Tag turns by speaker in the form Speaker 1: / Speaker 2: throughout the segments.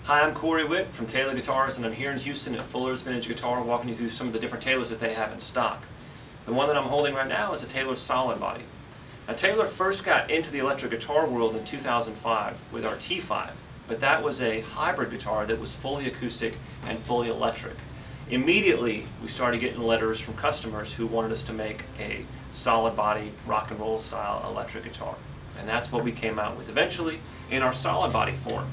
Speaker 1: Hi, I'm Witt from TLock Guitars, and I'm here in Houston at Fuller's Vintage Guitar, walking you through some of the different Taylors that they have in stock. The one that I'm holding right now is a Taylor Solidbody. Now, Taylor first got into the electric guitar world in 2005 with our T5, but that was a hybrid guitar that was fully acoustic and fully electric. Immediately, we started getting letters from customers who wanted us to make a solid body rock and roll style electric guitar, and that's what we came out with eventually in our solid body form.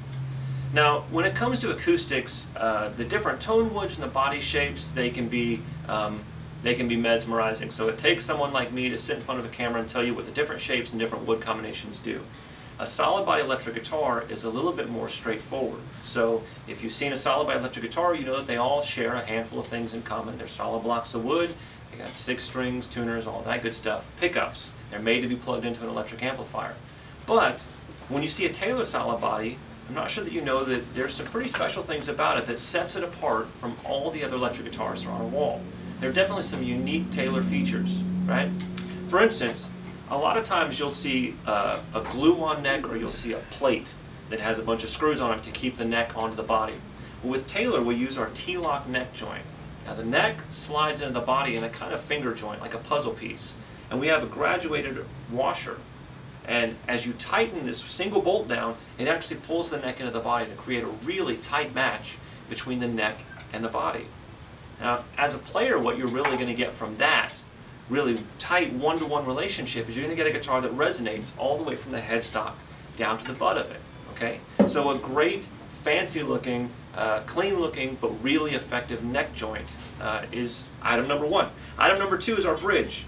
Speaker 1: Now, when it comes to acoustics, the different tone woods and the body shapes, they can be mesmerizing. So it takes someone like me to sit in front of a camera and tell you what the different shapes and different wood combinations do. A solid body electric guitar is a little bit more straightforward. So if you've seen a solid body electric guitar, you know that they all share a handful of things in common. They're solid blocks of wood, they got 6 strings, tuners, all that good stuff. Pickups, they're made to be plugged into an electric amplifier. But when you see a Taylor solid body, I'm not sure that you know that there's some pretty special things about it that sets it apart from all the other electric guitars that are on our wall. There are definitely some unique Taylor features, right? For instance, a lot of times you'll see a glue-on neck, or you'll see a plate that has a bunch of screws on it to keep the neck onto the body. Well, with Taylor, we use our TLock neck joint. Now the neck slides into the body in a kind of finger joint, like a puzzle piece. And we have a graduated washer. And as you tighten this single bolt down, it actually pulls the neck into the body to create a really tight match between the neck and the body. Now, as a player, what you're really going to get from that really tight one-to-one relationship is you're going to get a guitar that resonates all the way from the headstock down to the butt of it. Okay? So a great, fancy-looking, clean-looking, but really effective neck joint is item number one. Item number two is our bridge.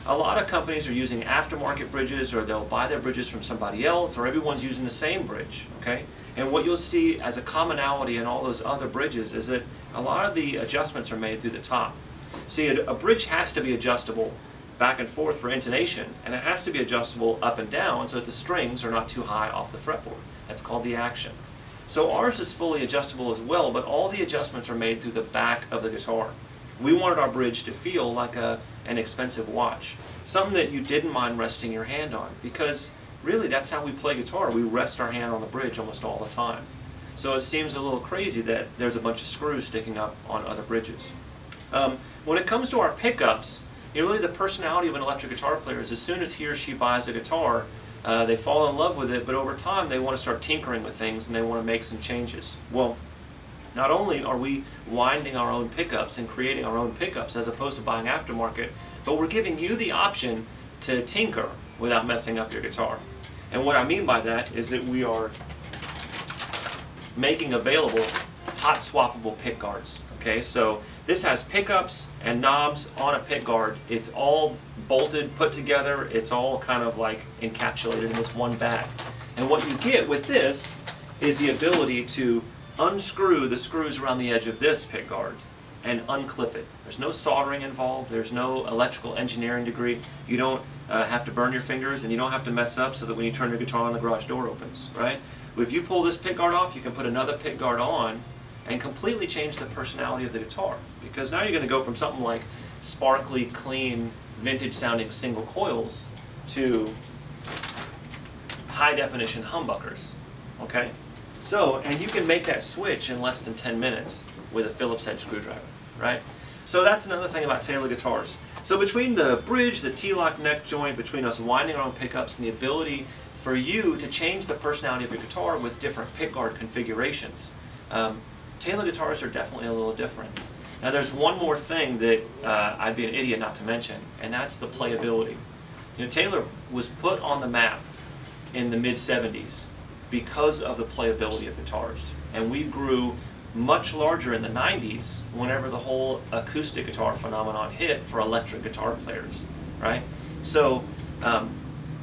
Speaker 1: A lot of companies are using aftermarket bridges, or they'll buy their bridges from somebody else, or everyone's using the same bridge, okay? And what you'll see as a commonality in all those other bridges is that a lot of the adjustments are made through the top. See, a bridge has to be adjustable back and forth for intonation, and it has to be adjustable up and down so that the strings are not too high off the fretboard. That's called the action. So ours is fully adjustable as well, but all the adjustments are made through the back of the guitar. We wanted our bridge to feel like an expensive watch, something that you didn't mind resting your hand on, because really that's how we play guitar. We rest our hand on the bridge almost all the time. So it seems a little crazy that there's a bunch of screws sticking up on other bridges. When it comes to our pickups, really the personality of an electric guitar player is as soon as he or she buys a guitar, they fall in love with it, but over time they want to start tinkering with things and they want to make some changes. Well, not only are we winding our own pickups and creating our own pickups as opposed to buying aftermarket, but we're giving you the option to tinker without messing up your guitar. And what I mean by that is that we are making available hot swappable pick guards. Okay, so this has pickups and knobs on a pick guard. It's all bolted, put together. It's all kind of like encapsulated in this one bag. And what you get with this is the ability to unscrew the screws around the edge of this pick guard and unclip it. There's no soldering involved, there's no electrical engineering degree. You don't have to burn your fingers, and you don't have to mess up so that when you turn your guitar on, the garage door opens, right? If you pull this pick guard off, you can put another pick guard on and completely change the personality of the guitar, because now you're going to go from something like sparkly, clean, vintage sounding single coils to high definition humbuckers, okay? So, and you can make that switch in less than 10 minutes with a Phillips head screwdriver, right? So that's another thing about Taylor guitars. So between the bridge, the T-lock neck joint, between us winding our own pickups, and the ability for you to change the personality of your guitar with different pickguard configurations, Taylor guitars are definitely a little different. Now there's one more thing that I'd be an idiot not to mention, and that's the playability. You know, Taylor was put on the map in the mid-70s because of the playability of guitars. And we grew much larger in the 90s whenever the whole acoustic guitar phenomenon hit for electric guitar players, right? So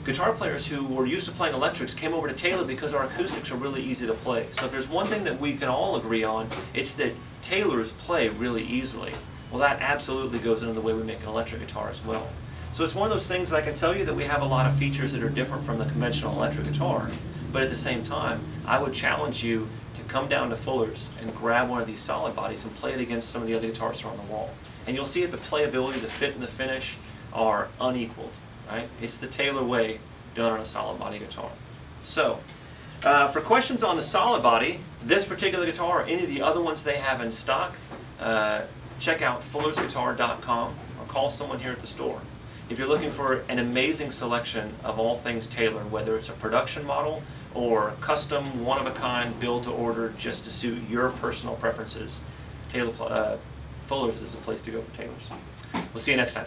Speaker 1: guitar players who were used to playing electrics came over to Taylor because our acoustics are really easy to play. So if there's one thing that we can all agree on, it's that Taylors play really easily. Well, that absolutely goes into the way we make an electric guitar as well. So it's one of those things that I can tell you that we have a lot of features that are different from the conventional electric guitar. But at the same time, I would challenge you to come down to Fuller's and grab one of these solid bodies and play it against some of the other guitars that are on the wall. And you'll see that the playability, the fit, and the finish are unequaled, right? It's the Taylor way done on a solid body guitar. So, For questions on the Solidbody, this particular guitar, or any of the other ones they have in stock, check out fullersguitar.com or call someone here at the store. If you're looking for an amazing selection of all things Taylor, whether it's a production model or custom, one-of-a-kind, build-to-order just to suit your personal preferences, Fuller's is the place to go for Taylors. We'll see you next time.